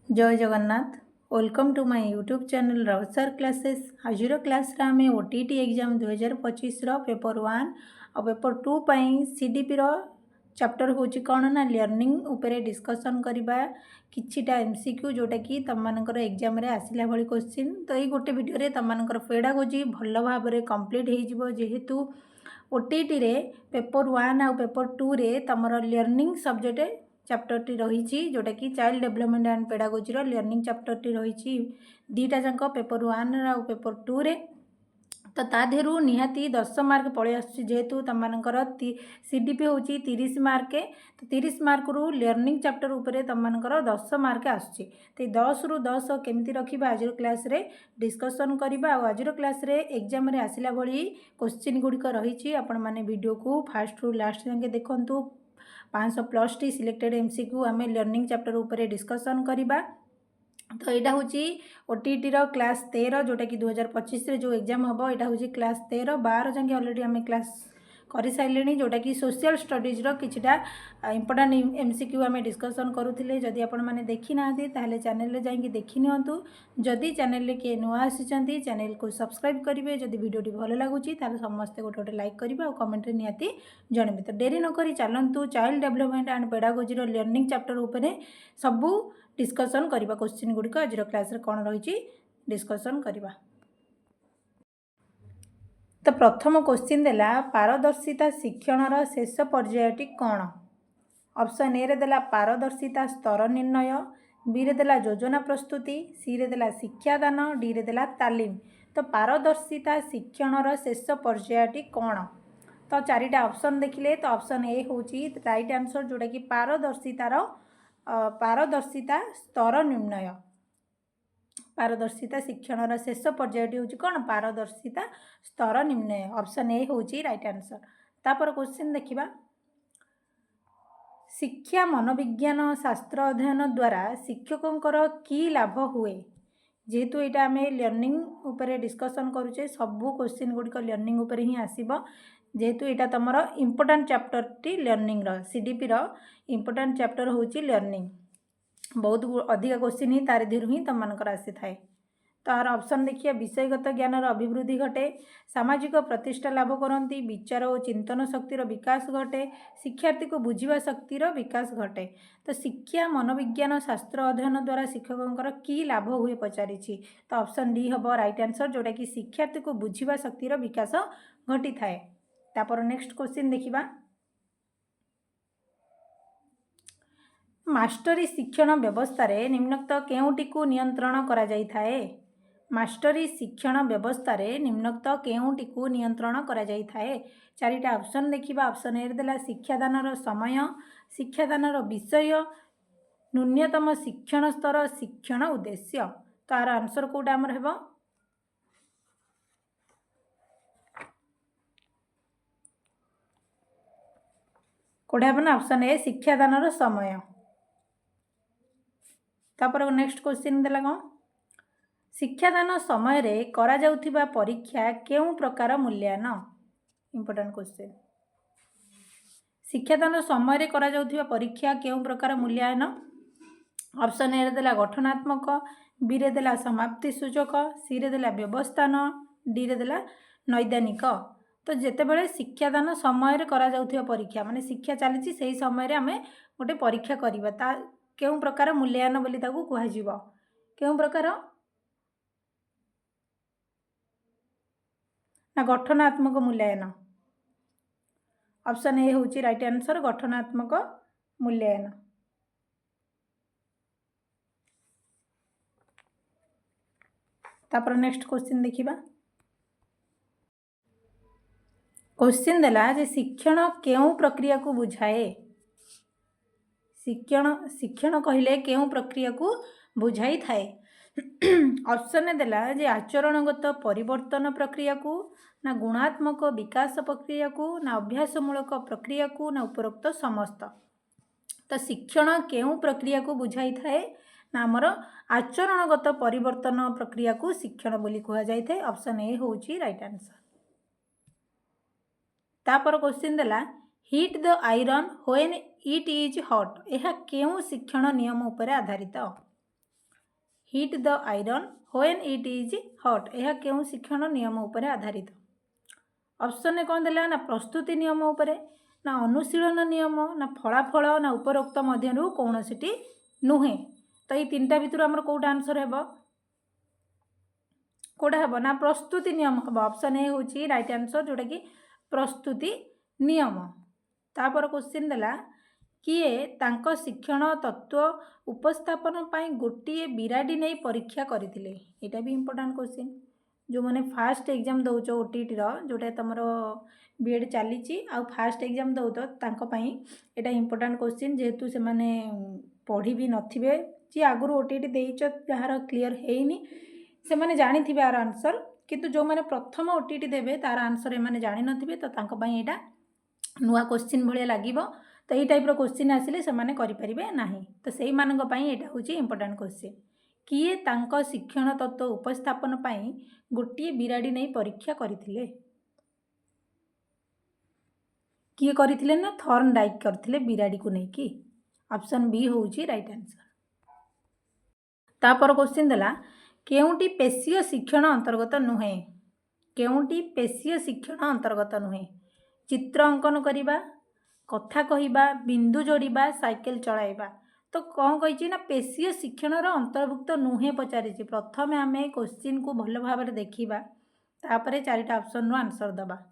जय Jagannath. Welcome to my YouTube channel राउसर classes. आज क्लास आम ओटीटी एग्जाम 2025 पेपर 1 और पेपर 2 सीडीपी चैप्टर हूँ कौन ना लर्निंग उपरे डिस्कसन करवा किछिटा एमसीक्यू जोटा कि तुम मानकर एग्जाम रे आसिला भली क्वेश्चन। तो ये गोटे वीडियो रे तुम मानकर पेडागोजी भल भाव में कंप्लीट हो जेहेतु ओटीटी रे पेपर 1 आ पेपर 2 रे तुमर लर्निंग सब्जेक्ट चैप्टर टी रही जोटा कि child development and pedagogy learning chapter T रही दीटा जाक पेपर 1 आ पेपर 2 रे। तो ता देहरु निहाती 10 मार्क पड़े आसतु तुम मानकर सीडीपी हूँ 30 मार्क। तो 30 मार्क रु लर्निंग चैप्टर उपरे तुम मानकर 10 मार्क आसुची। तो 10 रु 10 केमती रखा आज क्लास रे डिस्कसन करवा। आज क्लास रे एग्जाम रे आसिला भली क्वेश्चन गुड़िक रही आपण मैंने वीडियो को फास्ट रु लास्ट जाके देखंतु। 500+ टी सिलेक्टेड एमसीक्यू आम लर्निंग चैप्टर उपरे डिस्कसन करवा। तो यहाँ हूँ ओटीटी क्लास 13 जोटा कि 2025 जो एग्जाम हम यहाँ हूँ क्लास 13 12 जाके अलरेडी आम क्लास कर सारे जोटा कि सोशल स्टडीज किछिटा इंपोर्टाट एमसीक्यू आम डिस्कसन करूँ। जदि आपण मैंने देखी ना ताहले चैनल रे जाइए देखी नियंतु। जदि चैनल रे किए नुआ आसी चैनल को सब्सक्राइब करेंगे। जदि वीडियोटी भल लगुच समस्ते गोटे गोटे लाइक करेंगे और कमेंट निहाती जनइबे। तो डेरी नक चलतु child development and pedagogy learning chapter उपरे सबू डिस्कसन करवा। क्वेश्चन गुड़िक आज क्लास रे कौन रही डिस्कसन करवा। तो प्रथम क्वेश्चन देला पारदर्शिता शिक्षण शेष पर्यायटी कौन। ऑप्शन ए रे देला पारदर्शिता स्तर निर्णय, बी रे देला योजना प्रस्तुति, सी रे देला शिक्षादान, डी रे देला तालीम। तो पारदर्शिता शिक्षण शेष पर्यायटी कौन। तो चारिटा ऑप्शन देखिले तो ऑप्शन ए हूँ राइट आंसर जोटा कि पारदर्शिता स्तर निर्णय। पारदर्शिता शिक्षण शेष पर्यायटी हूँ कौन पारदर्शिता स्तर निर्णय। ऑप्शन ए हूँ राइट आंसर। तापर क्वेश्चन देखिबा शिक्षा मनोविज्ञान शास्त्र अध्ययन द्वारा शिक्षकों की लाभ हुए। जेहेतु यहाँ आम लर्निंग उपरे डिस्कसन करुचे सबू क्वेश्चन गुड़िक लर्निंग उपरे ही आसीबो। जेहेतु यहाँ तुम important chapter T learning CDP important chapter हूँ लर्निंग। बहुत अधिक क्वेश्चन ही तार देहरु ही तुम मानकर आसी थाए। तार ऑप्शन देखिए विषयगत ज्ञान अभिवृद्धि घटे, सामाजिक प्रतिष्ठा लाभ करती, विचार और चिंतन शक्तिर विकास घटे, शिक्षार्थी को बुझा शक्तिर विकास घटे। तो शिक्षा मनोविज्ञान शास्त्र अध्ययन द्वारा शिक्षकों की लाभ हुए पचारि। तो ऑप्शन डी हम राइट आंसर जोटा कि शिक्षार्थी को बुझा शक्तिर विकास घटी थाए। तापर नेक्स्ट क्वेश्चन देखिबा मास्टरी शिक्षण व्यवस्था रे निम्नोक्त केउटी को नियंत्रण करा जाई थाए। मास्टरी शिक्षण व्यवस्था रे निम्नोक्त केउटी को नियंत्रण करा जाई थाए। चारिटा ऑप्शन देखिबा। ऑप्शन ए देला शिक्षादान समय, शिक्षादान विषय, न्यूनतम शिक्षण स्तर, शिक्षण उद्देश्य। तार आंसर कोटा हमर हेबो कोटा हेबो ना ऑप्शन ए शिक्षादान समय। तापर नेक्स्ट क्वेश्चन देला कौन शिक्षादान समय रे करा जाउथिबा परीक्षा केउ प्रकार मूल्यांकन। इंपोर्टेंट क्वेश्चन शिक्षादान समय रे करा जाउथिबा परीक्षा केउ प्रकार मूल्यांकन। ऑप्शन ए देला गठनात्मक, बी रे देला समाप्ति सूचक, सी रे देला व्यवस्थान, डी रे देला नैदानिक। तो जेतेबेले शिक्षादान समय रे करा जाउथिबा परीक्षा माने शिक्षा चली से समय रे आमे गोटे परीक्षा करवा ता केउ प्रकार मूल्यांकन बोली ताकू कुहाजिबो। केउ प्रकार ना गठनात्मक मूल्यांकन। ऑप्शन ए हूँ राइट आंसर गठनात्मक मूल्यांकन। तापर नेक्स्ट क्वेश्चन देखिबा क्वेश्चन देला जे शिक्षण केउ प्रक्रिया को बुझाए। शिक्षण कहले केउ प्रक्रिया को बुझाई थाए। ऑप्शन देला जे आचरणगत परिवर्तन प्रक्रिया को, ना गुणात्मक विकास प्रक्रिया को, ना अभ्यासमूलक प्रक्रिया को, ना उपरोक्त समस्त। तो शिक्षण केउ प्रक्रिया को बुझाई थाए ना आमर आचरणगत परिवर्तन प्रक्रिया को शिक्षण बोली कहा जाय थाए। ऑप्शन ए हूँ राइट आंसर। तापर क्वेश्चन देला hit the iron when it is hot. यह केउ शिक्षण नियम उपर आधारित। Hit the iron when it is हट, यह क्यों शिक्षण नियम उपर आधारित। ऑप्शन कौन देला ना प्रस्तुति नियम उपरे, ना अनुशीलन नियम, ना फलाफल, ना उपरोक्त मध्यरु कौनसीटी नुहे। तो ये तीनटा भितर आमर कोटा आंसर हेबो, कोटा हेबो ना प्रस्तुति नियम हेबो। ऑप्शन ए होची राइट आंसर जोटा कि प्रस्तुति नियम। तापर क्वेश्चन देला किए तांको शिक्षण तत्व उपस्थापन पाई गोटे बिराडी नहीं परीक्षा करथिले। एटा भी इंपोर्टेंट क्वेश्चन, जो मैंने फास्ट एग्जाम दौच ओटीटी जोटा तुम बीएड चली आ फास्ट एग्जाम दौत तांको पाई एटा इंपोर्टेंट क्वेश्चन, जेहेतु से माने पढ़ी भी नथिबे जी आगुर ओटीटी देइच जार क्लियर हेइनी से माने जानी थिबे आर आंसर, किंतु जो माने प्रथम ओटीटी देबे तार आंसर ए माने जानि नथिबे, तो तांको पाई एटा नुआ क्वेश्चन भलिया लागिबो। तो ये टाइप क्वेश्चन आसिले से माने करि परिबे नाही, तो सेही मानक पाई एटा होची इंपोर्टेंट क्वेश्चन। किए तांको शिक्षण तत्व उपस्थापन पाई गोटे बिराडी नहीं परीक्षा करथिले। किए करथिले ना थॉर्नडाइक करथिले बिराडी को नहीं कि। ऑप्शन बी होची राइट आंसर। तापर क्वेश्चन देला केउटी पेशीय शिक्षण अंतर्गत नुहे। केउटी पेशीय शिक्षण अंतर्गत नुहे। चित्र अंकन करिबा, कथा कहिबा, बिंदु जोड़िबा, साइकेल चलाइबा। तो कौन कही ना पेशीय शिक्षणर अंतर्भुक्त नुहे पचारि। प्रथम आम क्वेश्चन को भल भाव देखा, तापर चारिटा ऑप्शन रो आंसर दबा।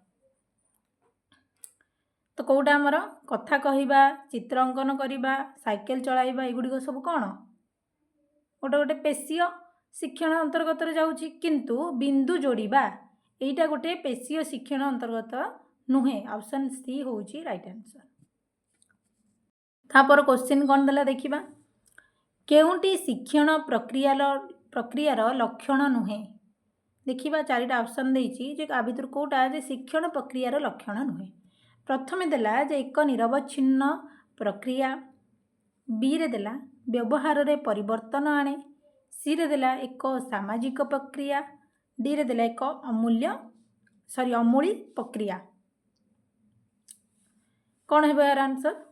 तो कौटा आमर कथा कहिबा, चित्र अंकन करिबा, साइकेल चलाइबा, एगुड़िक सब कौन गोटे गोटे पेशीय शिक्षण अंतर्गत जाउछि, किंतु बिंदु जोड़िबा एटा गोटे पेशीय शिक्षण अंतर्गत नुहे। ऑप्शन सी होची राइट आंसर। तापर क्वेश्चन कौन देला देखिबा, केउटी शिक्षण प्रक्रियार लक्षण नुहे। देखिबा चारिटा ऑप्शन देइछि जे आ भितर कोटा जे शिक्षण प्रक्रियार लक्षण नुहे। प्रथमे देला जे एक निरवच्छिन्न प्रक्रिया, बी रे देला व्यवहार रे परिवर्तन आणे, सी रे देला एक सामाजिक प्रक्रिया, डी रे देला एक अमूली प्रक्रिया। कौन है यार आंसर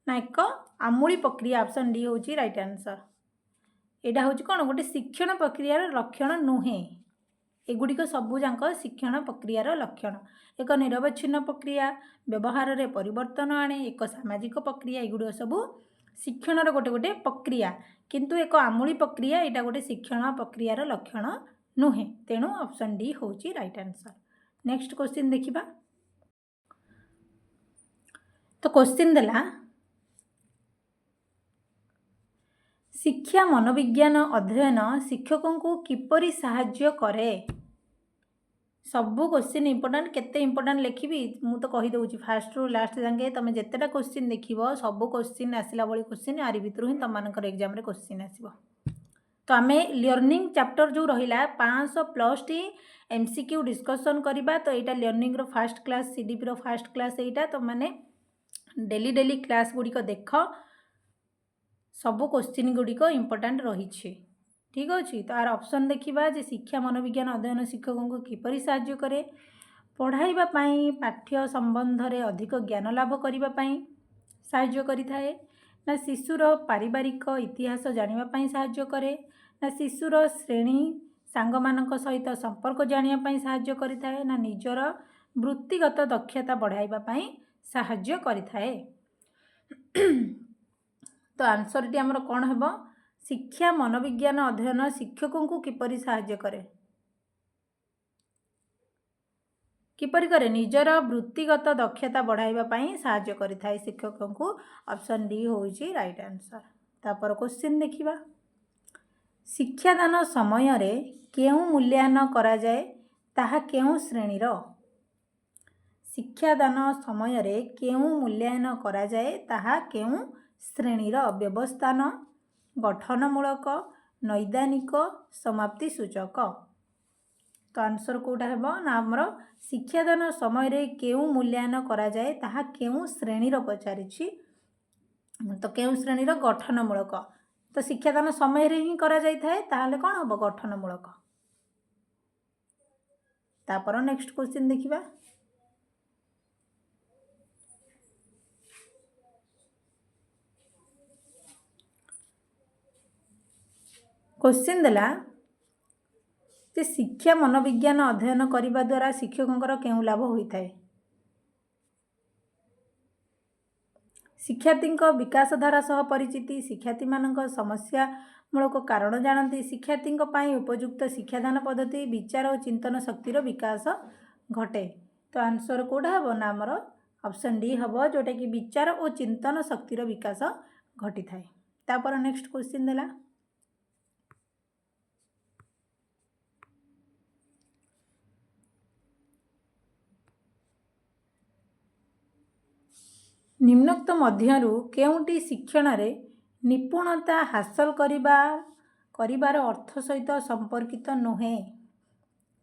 ना एक आमूली प्रक्रिया। ऑप्शन डी होची राइट आंसर। एटा होची कौन गोटे शिक्षण प्रक्रियार लक्षण नुहे। एगुड़िक सबूक शिक्षण प्रक्रियार लक्षण। एक निरवच्छिन्न प्रक्रिया, व्यवहार रे परिवर्तन आणे, एक सामाजिक प्रक्रिया, एगुड़िक सबू शिक्षणर गोटे गोटे प्रक्रिया, किंतु एक आमूली प्रक्रिया एटा गोटे शिक्षण प्रक्रियार लक्षण नुहे। तेणु ऑप्शन डी होची राइट आंसर। नेक्स्ट क्वेश्चन देखिबा। तो क्वेश्चन देला शिक्षा मनोविज्ञान अध्ययन शिक्षकों को किपरि साहाय्य करे। सबू क्वेश्चन इंपोर्टेंट, केते इंपोर्टेंट लिखिबी मु तो कहि दउची फास्ट रु लास्ट जांगे तुम जेतेटा क्वेश्चन देखिबो सबू क्वेश्चन आसिला बळी क्वेश्चन आरि भितरु ही तमनकर एग्जाम रे क्वेश्चन आसीबो। तो आमे लर्निंग चैप्टर जो रहिला 500+ टी एमसीक्यू डिस्कशन करिबा। तो एटा learning row first class CDP row first class एटा, तो माने डेली डेली क्लास गुड़िक देख, सबू क्वेश्चन गुड़िक इंपोर्टेंट रही। ठीक अच्छे। तो आर ऑप्शन देखा जे शिक्षा मनोविज्ञान अध्ययन शिक्षकों को किपरि साहाय्य करे। पढ़ाइबा पाई पाठ्य संबंध रे अधिक ज्ञान लाभ करने साहाय्य करिथाए, ना शिशुर पारिवारिक इतिहास जानिबा पाई साहाय्य करे, ना शिशुर श्रेणी सांग मानक सहित संपर्क जानिबा पाई साहाय्य करिथाए, ना निजर वृत्तिगत दक्षता बढ़ाइबा पाई साहाय्य करिथाए। तो आंसर टी हमर कोन हेबो, शिक्षा मनोविज्ञान अध्ययन शिक्षकों को किपरि साहाय्य करे। किपरि करे निजर वृत्तिगत दक्षता बढ़ाइबा पाई साहाय्य करिथाए शिक्षकों को। ऑप्शन डी होइछि राइट आंसर। तापर क्वेश्चन देखिबा, शिक्षादान समय रे केउ मूल्यांकन करा जाए ताहा केउ श्रेणीर। शिक्षादान समय रे केउ मूल्यांकन करा जाए ताहा केउ श्रेणीर। व्यवस्थान, गठनमूलक, नैदानिक, समाप्ति सूचक। तो आंसर कोटा हेबो ना हमर शिक्षादान समय रे केउ मूल्यांकन करा जाए ताहा केउ श्रेणीर पचारिछि। तो केउ श्रेणीर गठनमूलक। तो शिक्षादान समय रे ही करा जाय थाए ताहाले कोन हबो गठनमूलक। तापर नेक्स्ट क्वेश्चन देखिबा, क्वेश्चन देला जे शिक्षा मनोविज्ञान अध्ययन करने द्वारा शिक्षकों क्यों लाभ होता है। शिक्षार्थी विकास धारा सह परिचिति, शिक्षार्थी मान समस्या मूलक कारण जानती, शिक्षार्थी उपयुक्त शिक्षादान पद्धति, विचार और चिंतन शक्तिर विकास घटे। तो आंसर कौटा हम ना आमर ऑप्शन डी हम, जोटा कि विचार और चिंतन शक्तिर विकास घटी थाए। तापर नेक्स्ट क्वेश्चन देला निम्नोक्त मध्यरु केउंटी शिक्षण रे निपुणता हासिल करिबार अर्थ सहित संपर्कित नुहे।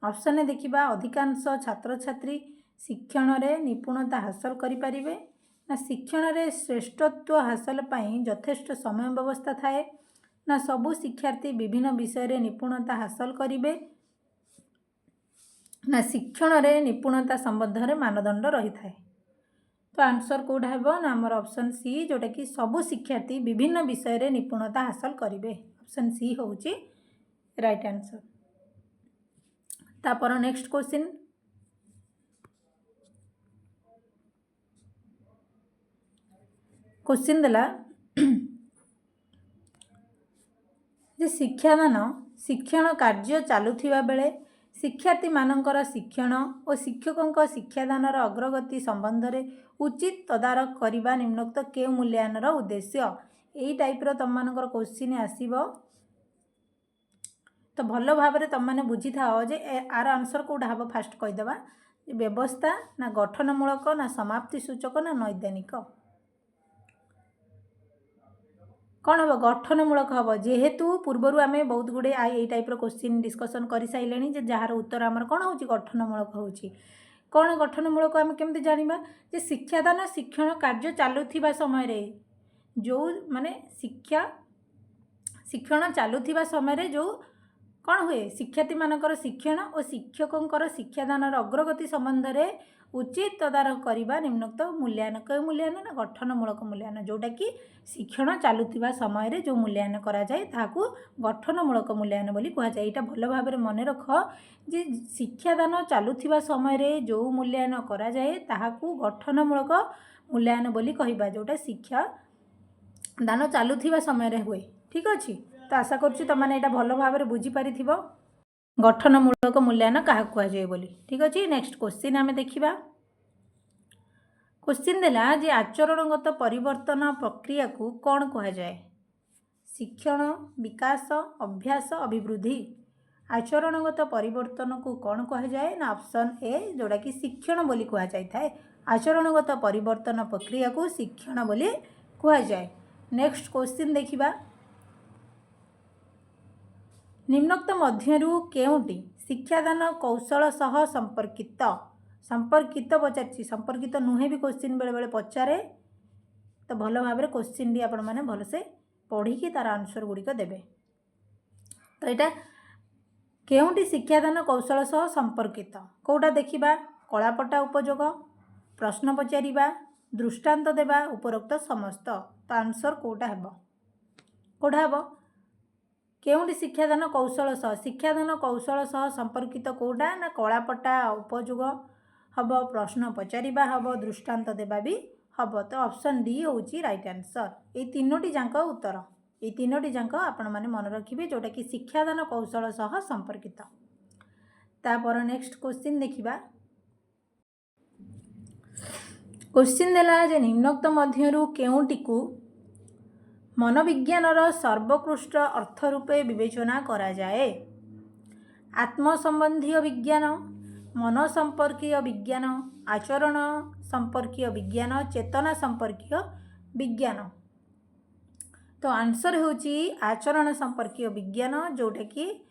ऑप्शन देखिबा अधिकांश छात्र छात्री शिक्षण रे निपुणता हासिल करिपारिबे ना शिक्षण रे श्रेष्ठत्व हासिल पाई यथेष्ट समय व्यवस्था थाए ना सबु शिक्षार्थी विभिन्न विषय रे निपुणता हासिल करिबे ना शिक्षण रे निपुणता संबंध रे मानदंड रही थाए। तो आंसर कौटा है ना आमर ऑप्शन सी, जोटा कि सबु शिक्षार्थी विभिन्न विषय रे निपुणता हासिल करिवे। ऑप्शन सी होउची राइट आंसर। तापर नेक्स्ट क्वेश्चन क्वेश्चन देला जे शिक्षादान शिक्षण कार्य चलुथिबा बेले शिक्षार्थी मानकर शिक्षण और शिक्षकों शिक्षादानर अग्रगति संबंध में उचित तदारख करने निम्नोक्त के मूल्यांकन उद्देश्य। यही टाइप्र तुम मानकर क्वेश्चन आसीबो। तो भल भाव में तुम मैंने बुझी था जे आर आंसर कौटा हम फास्ट कहीदेवा, व्यवस्था ना गठनमूलक ना समाप्ति सूचक ना नैदानिक। कौन हम गठनमूलक हम, जेहेतु पूर्वर आम बहुत गुड़े यही टाइप्र क्वेश्चन डिस्कसन कर सारे जे जार उत्तर आमर कौन हो गठनमूलक हो। कौन गठनमूलक आम केमती जानिबा जे शिक्षादान शिक्षण कार्य चलुथिबा समय रे जो माने शिक्षण चलुथिबा समय रे जो कौन हुए शिक्षार्थी मानकर शिक्षण और शिक्षकों शिक्षादानर अग्रगति संबंध में उचित तदारख करने निम्नोक्त मूल्यांकन। कई मूल्यांकन ना गठनमूलक मूल्यांकन, जोटा कि शिक्षण चलुथिबा समय रे जो मूल्यांकन करा जाए ताकू गठनमूलक मूल्यांकन बोली कहा जाए। एटा भल भाव में मन रख जे शिक्षादान चलुथिबा समय रे जो मूल्यांकन करा जाए ताकू गठनमूलक मूल्यांकन बोली कहबा, जोटा शिक्षा दान चलुथिबा समय रे हुए। ठीक अच्छे, तो आशा करुच्ची तुम मैंने भल भाव में बुझीपारि गठनमूलक मूल्यांकन क्या कहुए बोली। ठीक अच्छे, नेक्स्ट क्वेश्चन आम देखा। क्वेश्चन देला जे आचरणगत परिवर्तन प्रक्रिया को कौन कह जाए। शिक्षण, विकास, अभ्यास, अभिवृद्धि। आचरणगत परिवर्तन को कौन कह जाए ना ऑप्शन ए, जोड़ा कि शिक्षण बोली कह जाए। आचरणगत परिवर्तन प्रक्रिया को शिक्षण बोली कह जाए। नेक्स्ट क्वेश्चन देखिबा, निम्नोक्त मध्यरु केउंटी शिक्षादान कौशल सह संपर्कित पचार संपर्कित नुहे भी क्वेश्चन बेले बेले पचारे। तो भल भाव में क्वेश्चन डी आपण मैंने भलसे पढ़ी तार आंसर गुड़िक देवे। तो यहाँ केउंटी शिक्षादान कौशल सह संपर्कित कौटा देखा, कलापटा उपयोग, प्रश्न पचारिबा, दृष्टांत देवा, उपरोक्त समस्त। तो आंसर कौटा हेब, कौटा हेब केउंटी शिक्षादान कौशल सह संपर्कित कौटा ना कलापटा उपयोग हम, प्रश्न पचारिबा हम, दृष्टांत देवा भी हम। तो ऑप्शन डी होची राइट आंसर। ये तीनोटी जांक उत्तर, ये तीनोटी जांक आपण माने मन रखिबे, जोटा कि शिक्षादान कौशल सह संपर्कित। तापर नेक्स्ट क्वेश्चन देखिबा। क्वेश्चन देला जे निम्नोक्त मध्यरु केउंटी को मनोविज्ञानर सर्वोत्कृष्ट अर्थ रूपे विवेचना करा जाए। आत्मसंबंधी विज्ञान, मन संपर्कीय विज्ञान, आचरण संपर्कीय विज्ञान, चेतना संपर्कीय विज्ञान। तो आंसर होची आचरण संपर्कीय विज्ञान, जोटा कि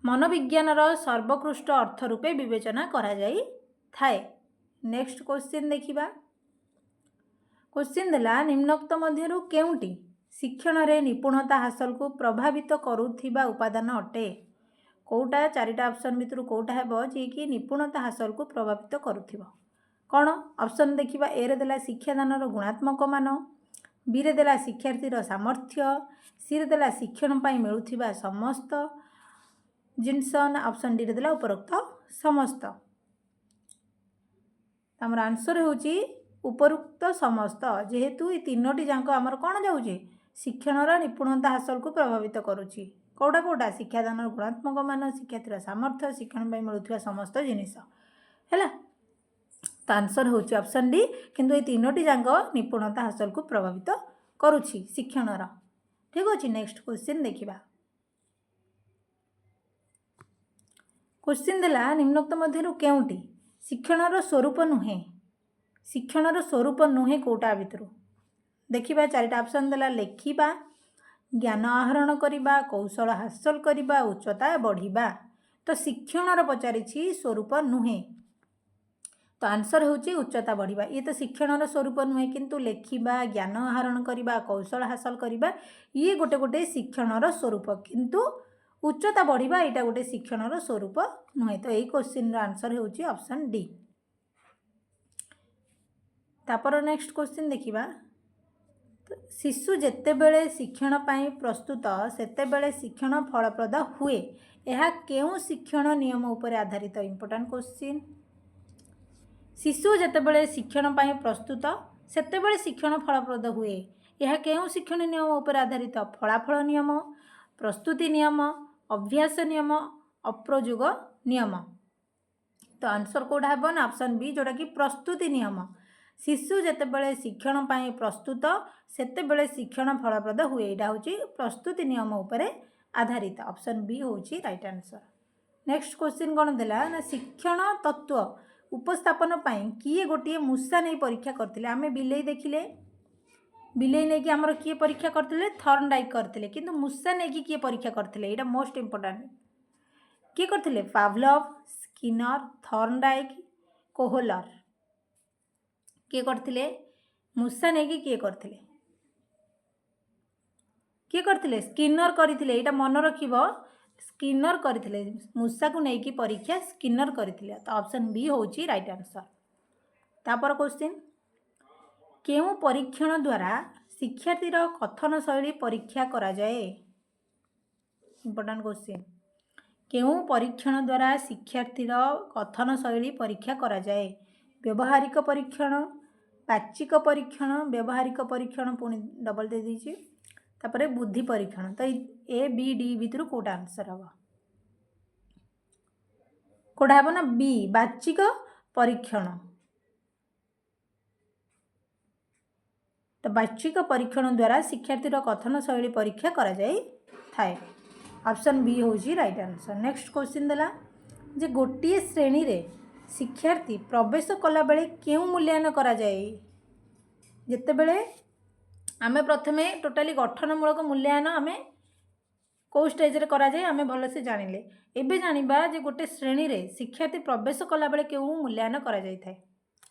मनोविज्ञानर सर्वोत्कृष्ट अर्थ रूपे विवेचना करा जाई थाए। नेक्स्ट क्वेश्चन देखिबा। क्वेश्चन देला निम्नोक्त मध्यरु केउंटी शिक्षण रे निपुणता हासिल को प्रभावित करुथिबा उपादान अटे। कौटा चारिटा ऑप्शन भितर कौटा हेबो जे कि निपुणता हासिल को प्रभावित करुथिबो। कौन ऑप्शन देखिबा, ए रे देला शिक्षादानर गुणात्मक मान, बी रे देला शिक्षार्थीर सामर्थ्य, सी रे देला शिक्षण पाई मिलुथिबा समस्त जिनस, ऑप्शन डी रे देला उपरोक्त समस्त। आमर आंसर होची उपरोक्त समस्त, जेहेतु ये तीनोटी जांक आमर कौन जाऊँचे शिक्षणर निपुणता हासिल को प्रभावित करुच्ची। कौटा कौटा शिक्षादान गुणात्मक मान, शिक्षार्थीर सामर्थ्य, शिक्षण पाई मिलुथिबा समस्त जिनिस है। तो आंसर होची ऑप्शन डी, किंतु ये तीनोटी जांक निपुणता हासिल को प्रभावित करुच्ची शिक्षणर। ठीक अच्छे, नेक्स्ट क्वेश्चन देखिबा। क्वेश्चन देला निम्नोक्त मध्यरु केउंटी शिक्षणर स्वरूप नुहे, शिक्षणर स्वरूप नुहे कोटा भितरु देखिबा। चारिटा ऑप्शन देला लेखिबा, ज्ञान आहरण करिबा, कौशल हासिल करिबा, उच्चता बढ़िबा। तो शिक्षणर पचारिछि स्वरूप नुहे, तो आंसर होची उच्चता बढ़िबा। ये तो शिक्षणर स्वरूप नुहे, किंतु लेखिबा, ज्ञान आहरण करिबा, कौशल हासिल करिबा ये गोटे गोटे शिक्षणर स्वरूप, किंतु उच्चता बढ़िबा एटा गोटे शिक्षणर स्वरूप नुहे। तो यही क्वेश्चन रो आंसर होची ऑप्शन डी। तापर नेक्स्ट क्वेश्चन देखिबा। तो शिशु जेतेबेले शिक्षण पाई प्रस्तुत सेतेबेले शिक्षण फलप्रद हुए, यह केउ शिक्षण नियम उपरे आधारित। Important question. शिशु जेतेबेले शिक्षण पाई प्रस्तुत सेतेबेले शिक्षण फलप्रद हुए, यह केउ शिक्षण नियम उपरे आधारित। फलाफल नियम, प्रस्तुति नियम, अभ्यास नियम, अप्रयोग नियम। तो आंसर कोडा हेबो ना ऑप्शन बी, जोटा कि प्रस्तुति नियम। शिशु जेतेबेले शिक्षण पाई प्रस्तुत सेतेबेले शिक्षण फलप्रद हुए, एटा होची प्रस्तुति नियम उपरे आधारित। ऑप्शन बी होची राइट आंसर। नेक्स्ट क्वेश्चन कोन देला ना, शिक्षण तत्व उपस्थापन पाई किए गोटे मूषा नहीं परीक्षा करथिले। आमे बिलेई देखिले, बिलेई नहीं कि हमर किए परीक्षा करथिले, थॉर्नडाइक करथिले, किंतु मूषा नहीं कि किए परीक्षा करथिले, एटा मोस्ट इंपोर्टेंट। किए करथिले? Pavlov, Skinner, Thorndike, Kohler. किए करथिले? मूषा नहीं कि किए करथिले? किए करथिले? स्किनर करथिले। एटा मन रखिबो, स्किनर करथिले। मूषा को नहीं कि परीक्षा स्किनर करथिले। तो ऑप्शन बी होची राइट आंसर। तापर क्वेश्चन, केउ परीक्षण द्वारा शिक्षार्थीर कथन शैली परीक्षा करा जाए। Important question. केउ परीक्षण द्वारा शिक्षार्थीर कथन शैली परीक्षा करा जाए। व्यवहारिक परीक्षण, बाचिक परीक्षण, व्यवहारिक परीक्षण पुणी डबल दे दीजिए, तापर बुद्धि परीक्षण। तो ए बी डी भितर कोटा आंसर हम कोटा हम ना बी, बाचिक परीक्षण। तो बाचिक परीक्षण द्वारा शिक्षार्थीर कथन शैली परीक्षा करा जाए थाए। ऑप्शन बी होची राइट आंसर। नेक्स्ट क्वेश्चन देला जे गोटे श्रेणी रे शिक्षार्थी प्रवेश कला बेले केउ मूल्यांकन करा जाए। जेते बेले आमे प्रथमे टोटाली गठनमूलक मूल्यांकन आमे को स्टेज रे करा जाए आमे भल से जानिले। एबे जानिबा जे गोटे श्रेणी रे शिक्षार्थी प्रवेश कला बेले केउ मूल्यांकन करा जाय थाए।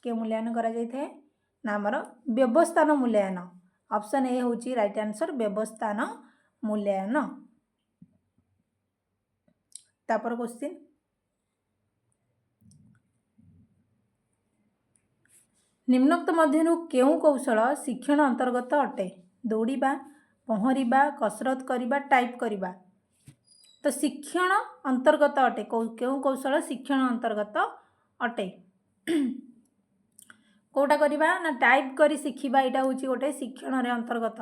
केउ मूल्यांकन करा जाय थाए ना हमर व्यवस्थान मूल्यांकन। ऑप्शन ए होची राइट आंसर, व्यवस्थान मूल्यांकन। तापर क्वेश्चन, निम्नोक्त मध्यनु केउ कौशल शिक्षण अंतर्गत अटे। दौड़िबा, पहरिबा, कसरत करिबा, टाइप करिबा। तो शिक्षण अंतर्गत अटे। केउ कौशल शिक्षण अंतर्गत अटे। कोटा करिबा ना टाइप करी शिखिबा, एटा होची गोटे शिक्षण रे अंतर्गत।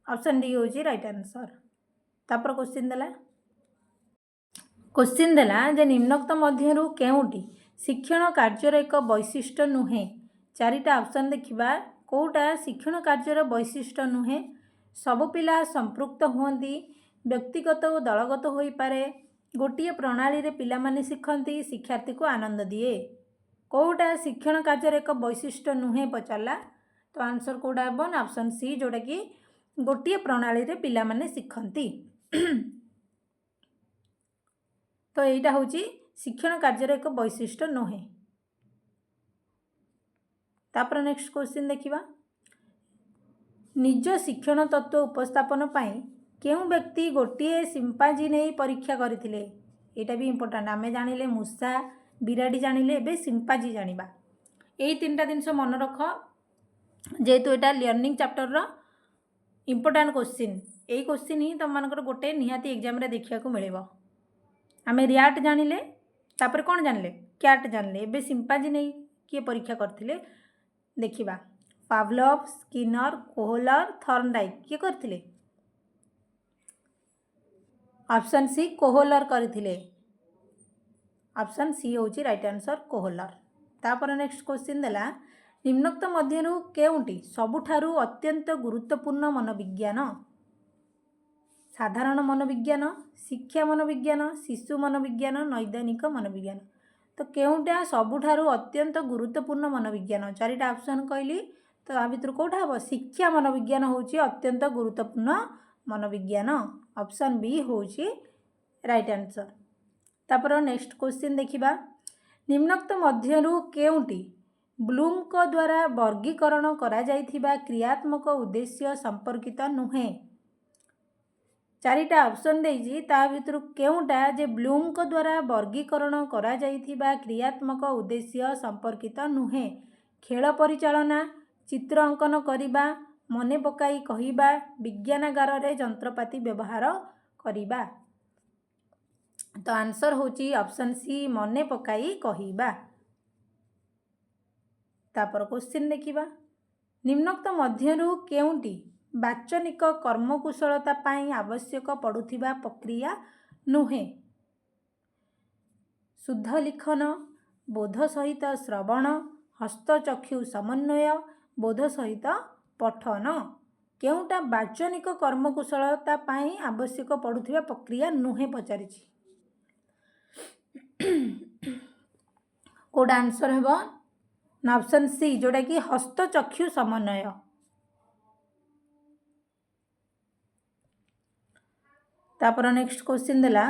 ऑप्शन डी होची राइट आंसर। तापर क्वेश्चन देला, क्वेश्चन देला जे निम्नोक्त मध्यरु केउटी शिक्षण कार्यर एक वैशिष्ट्य नुहे। चारिटा ऑप्शन देखिबा, कोटा शिक्षण कार्यर वैशिष्ट्य नुहे। सब पिला संपृक्त हुंती, व्यक्तिगत और दलगत होई पारे, गोटिए प्रणाली रे पिला माने शिखंती, शिक्षार्थी को आनंद दिए। कोटा शिक्षण कार्यर एक वैशिष्ट्य नुहे पचारला। तो आंसर कोटा हेबो ना ऑप्शन सी, जोटा कि गोटिए प्रणाली रे पिला माने शिखंती। तो एटा होची शिक्षण कार्यर एक वैशिष्ट्य नुहे। तापर नेक्स्ट क्वेश्चन देखिबा, निज शिक्षण तत्व उपस्थापन पाई केउ व्यक्ति गोटिए सिंपाजी नहीं परीक्षा करथिले। एटा भी इंपोर्टेंट। आमे जानिले मूषा, बिराड़ी जानिले, एबे सिंपाजी जानिबा। एई तीनटा जिनस मन रख। जेहेतु यहाँ लर्निंग चैप्टर इंपोर्टेंट क्वेश्चन यही क्वेश्चन ही तुम मानकर गोटे निहाती एग्जाम रे देखा मिले आम रियाट जानिले तापर कौन जानले कैट जानले एबे सिंपाजी नहीं किए परीक्षा करथिले देखिबा पावलोव स्किनर कोहलर थर्नडाइक किए करथिले ऑप्शन सी कोहलर करथिले ऑप्शन सी होची राइट आंसर कोहलर। तापर नेक्स्ट क्वेश्चन देला निम्नोक्त मध्यरु केउंटी सबुठारु अत्यंत गुरुत्वपूर्ण मनोविज्ञान साधारण मनोविज्ञान शिक्षा मनोविज्ञान शिशु मनोविज्ञान नैदानिक मनोविज्ञान तो केउंटा सबुठारु अत्यंत गुरुत्वपूर्ण मनोविज्ञान चारिटा ऑप्शन कहली तो आ भितर कोठा हम शिक्षा मनोविज्ञान होची अत्यंत गुरुत्वपूर्ण मनोविज्ञान ऑप्शन बी होची राइट आंसर। तापर नेक्स्ट क्वेश्चन देखिबा निम्नोक्त मध्यरु केउंटी ब्लूम को द्वारा वर्गीकरण करा जाइथिबा क्रियात्मक उद्देश्य संपर्कित नुहे चारिटा ऑप्शन देजी ता भितर केउंटा जे ब्लूम को द्वारा वर्गीकरण करा जाइथिबा क्रियात्मक उद्देश्य संपर्कित नुहे खेल परिचालना चित्र अंकन करिबा मने पकाई कहिबा विज्ञानागार रे जंत्रपाति व्यवहार करिबा तो आंसर होची ऑप्शन सी मने पकाई कहिबा। तापर क्वेश्चन देखिबा निम्नोक्त मध्यरु केउंटी वाचनिक कर्मकुशलता पाई आवश्यक पड़ुथिबा प्रक्रिया नुहे शुद्ध लिखन बोध सहित श्रवण हस्तचक्षु समन्वय बोध सहित पठन केउंटा वाचनिक कर्मकुशलता पाई आवश्यक पड़ुथिबा प्रक्रिया नुहे पचारिछि कोड आंसर हेबो ना ऑप्शन सी जोड़ा कि हस्तचक्षु समन्वय। तापर नेक्स्ट क्वेश्चन देला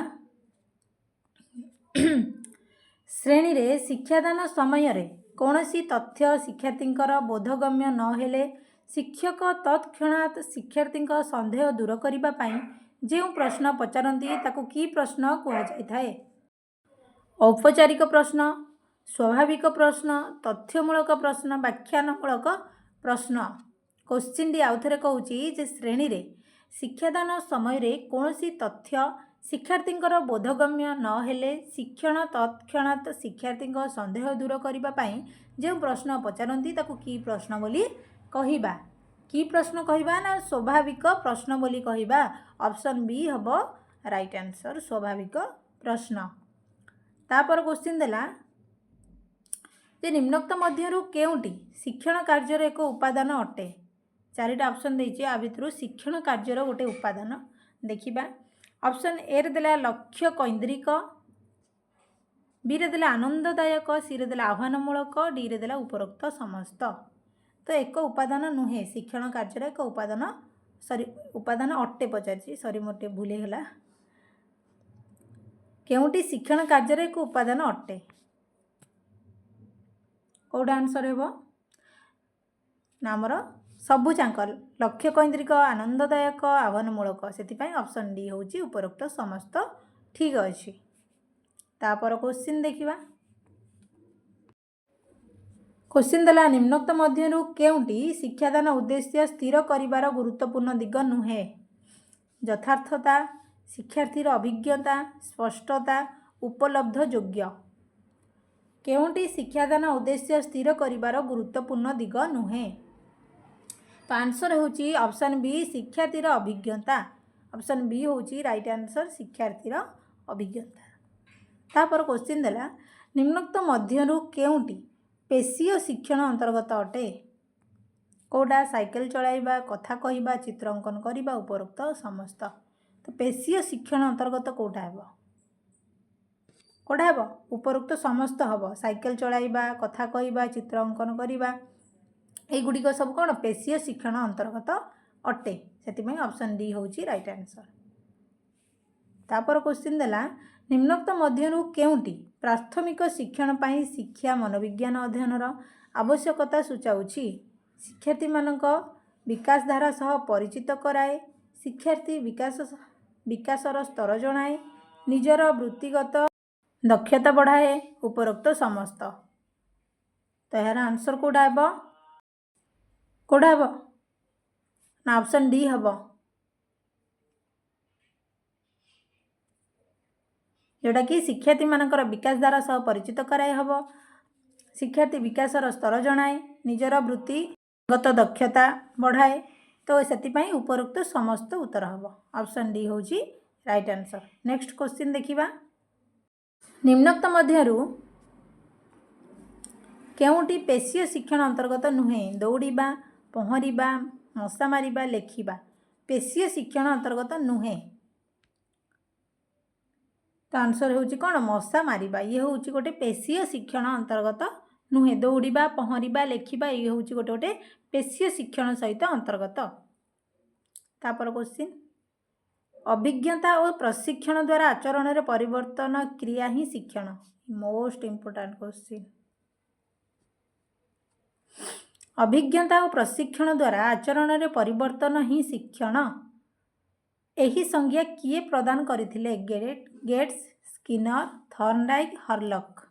श्रेणी रे शिक्षादान समय रे कौनसी तथ्य शिक्षार्थींकर बोधगम्य न हेले शिक्षक तत्क्षणात शिक्षार्थी संदेह दूर करिबा पाई जो प्रश्न पचारती ताकू की प्रश्न कह जाए औपचारिक प्रश्न स्वाभाविक प्रश्न तथ्यमूलक प्रश्न व्याख्यानमूलक प्रश्न क्वेश्चन डी आउ थे कहूँ श्रेणी रे शिक्षादान समय रे कौनसी तथ्य शिक्षार्थी बोधगम्य न हेले शिक्षण तत्क्षणात शिक्षार्थी संदेह दूर करिबा पाई जो प्रश्न पचारती ताकू की प्रश्न बोली कहिबा की प्रश्न कहिबा ना स्वाभाविक प्रश्न बोली कहिबा ऑप्शन बी हबो राइट आंसर स्वाभाविक प्रश्न। तापर क्वेश्चन देला जे निम्नोक्त मध्यरु केउंटी शिक्षण कार्यर एक उपादान अटे चारिटा ऑप्शन देछि आ भितरु शिक्षण कार्यर गोटे उपादान देखिबा ऑप्शन ए रे देला लक्ष्य केंद्रिक बी रे देला आनंददायक सी रे देला आह्वानमूलक डी रे देला उपरोक्त समस्त तो एक उपादान नुहे शिक्षण कार्यर एक उपादान सॉरी उपादान अटे पचारछि सॉरी मोटे भूल गला केउंटी शिक्षण कार्यर एक उपादान अटे कौटा आंसर हेबो ना आमर सबु चांक लक्ष्य केंद्रिक आनंददायक आह्वानमूलक से ऑप्शन डी होची उपरोक्त समस्त ठीक अच्छे। तापर क्वेश्चन देखिबा क्वेश्चन देला निम्नोक्त मध्यरु केउंटी शिक्षादान उद्देश्य स्थिर करिवार गुरुत्वपूर्ण दिग नुहे यथार्थता शिक्षार्थीर अभिज्ञता स्पष्टता उपलब्ध योग्य केउंटी शिक्षादान उद्देश्य स्थिर करिवार गुरुत्वपूर्ण दिग नुहे तो आंसर होची ऑप्शन बी शिक्षार्थीर अभिज्ञता ऑप्शन बी होची राइट आंसर शिक्षार्थीर अभिज्ञता। तापर क्वेश्चन देला निम्नोक्त मध्यरु केउंटी पेशीय शिक्षण अंतर्गत अटे कौटा साइकेल चलाइबा कथा कहिबा चित्र अंकन करिबा उपरोक्त समस्त तो पेशीय शिक्षण अंतर्गत कौटा हेबो कौटा हेबो उपरोक्त समस्त हेबो साइकेल चलाइबा कथा कहिबा चित्र अंकन करिबा एगुड़िक सब कौन पेशीय शिक्षण अंतर्गत अटे से ऑप्शन डी होची राइट आंसर। तापर क्वेश्चन देला निम्नोक्त मध्यरु केउंटी प्राथमिक शिक्षण पाई शिक्षा मनोविज्ञान अध्ययनर आवश्यकता सूचाउछि शिक्षार्थी मानक विकास धारा सह परिचित कराए शिक्षार्थी विकासर स्तर जणाए निजर वृत्तिगत दक्षता बढ़ाए उपरोक्त समस्त तो यार आंसर कौटा हेबो कोड़ा हम ना ऑप्शन डी हम जोटा कि शिक्षार्थी मानकर विकास द्वारा सह परिचित कराए हम शिक्षार्थी विकासर स्तर जनाए निजर वृत्तिगत दक्षता बढ़ाए तो से उपरोक्त समस्त उत्तर हम ऑप्शन डी हूँ राइट आंसर। नेक्स्ट क्वेश्चन देखिबा निम्नोक्त मध्यरु केउटी पेशीय शिक्षण अंतर्गत नुहे दौड़िबा पहरिबा मशा मारिबा लेखिबा पेशीय शिक्षण अंतर्गत नुहे तो आंसर होची कौन मशा मारिबा ये होची गोटे पेशीय शिक्षण अंतर्गत नुहे दौड़िबा पहरिबा लेखिबा ये होची गोटे गोटे पेशीय शिक्षण सहित अंतर्गत। तापर क्वेश्चन अभिज्ञता और प्रशिक्षण द्वारा आचरण में परिवर्तन क्रिया ही शिक्षण मोस्ट इम्पोर्टेंट क्वेश्चन अभिज्ञता और प्रशिक्षण द्वारा आचरण में परिवर्तन ही शिक्षण यही संज्ञा किए प्रदान करथिले गेट्स स्किनर थर्नडाइक हर्लक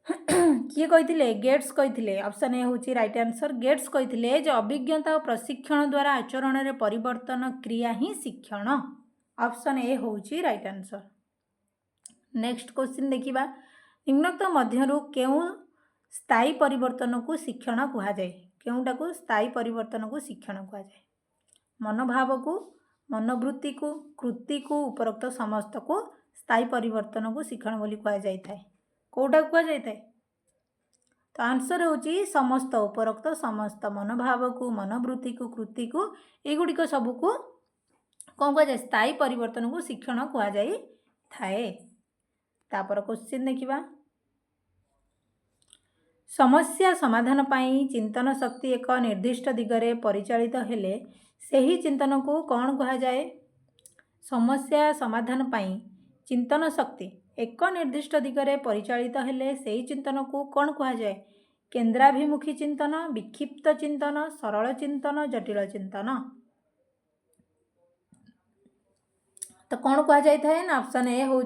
किए कही गेट्स कही ऑप्शन ए हूँ राइट आंसर गेट्स कही जो अभिज्ञता और प्रशिक्षण द्वारा आचरण में परिवर्तन क्रिया ही शिक्षण ऑप्शन ए हूँ राइट आंसर। नेक्स्ट क्वेश्चन देखिबा निम्नोक्त मध्यरु केउ स्थायी परिवर्तन को शिक्षण कहुए केउटा को स्थायी परिवर्तन को शिक्षण कहुए मनोभाव को मनोवृत्ति को कृति को उपरोक्त समस्त को स्थायी परिवर्तन को शिक्षण बोली कहुए कौटा कहुए तो आंसर होची समस्त उपरोक्त समस्त मनोभाव को मनोवृत्ति को कृति को युड़िक सबू को कौन कहुए स्थायी परिवर्तन को शिक्षण कहुए थाए। तापर क्वेश्चन देखिबा समस्या समाधान पाई चिंतन शक्ति एक निर्दिष्ट दिगरे परिचालित हेले सही चिंतन को कौन कहुए समस्या समाधान पाई चिंतन शक्ति एक निर्दिष्ट दिगरे परिचालित हेले सही चिंतन को कौन कहुए केन्द्राभिमुखी चिंतन विक्षिप्त चिंतन सरल चिंतन जटिल चिंतन तो कौन कहुए ना ऑप्शन ए हूँ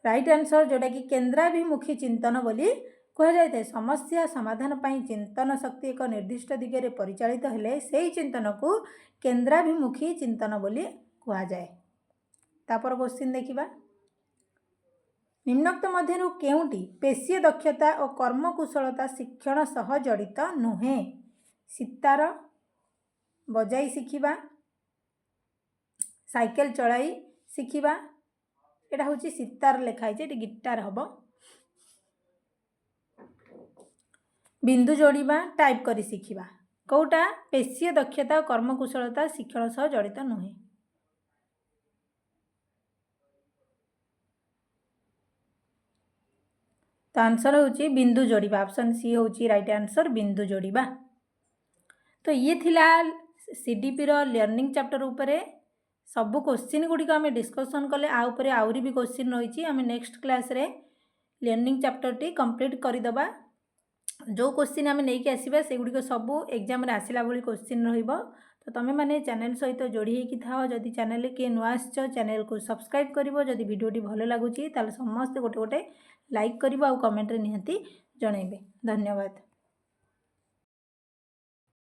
राइट आंसर जोटा कि केन्द्राभिमुखी चिंतन बोली कहुए समस्या समाधान पाई चिंतन शक्ति एक निर्दिष्ट दिगरे परिचालित हेले सही चिंतन को केन्द्राभिमुखी चिंतन बोली कहुए। तापर क्वेश्चन देखिबा निम्नोक्त मध्यरु केउटी पेशीय दक्षता और कर्मकुशलता शिक्षण सह जड़ित नुहे सितार बजाई शिखिबा साइकेल चलाई शिखिबा एटा होची सितार लिखाई जे गिटार हबो बिंदु जोड़िबा टाइप करी शिखिबा कौटा पेशीय दक्षता और कर्मकुशलता शिक्षण सह जड़ित नुहे तो आंसर होची बिंदु जोड़िबा ऑप्शन सी होची राइट आंसर बिंदु जोड़िबा। तो ये थिला सीडीपी रो लर्निंग चैप्टर उपरे सबु क्वेश्चन गुड़ी आम डिस्कसन कले आउपरे आउरी भी क्वेश्चन रही आम नेक्स्ट क्लास रे लर्निंग चैप्टर टी कंप्लीट करदेबा जो क्वेश्चन आम नहीं आसवा से गुड़िक सबू एग्जाम रे आसला भली क्वेश्चन रहिबो। तो तुम्हें मैंने चैनल सहित जोड़ी होगी था जदि चैनल किए नुआ आसछ चैनल को सब्सक्राइब करिवो जदि वीडियोटी भल लगुच ताले समस्त गोटे गोटे लाइक करिवो आ कमेंट रे निहाती जणैबे। धन्यवाद।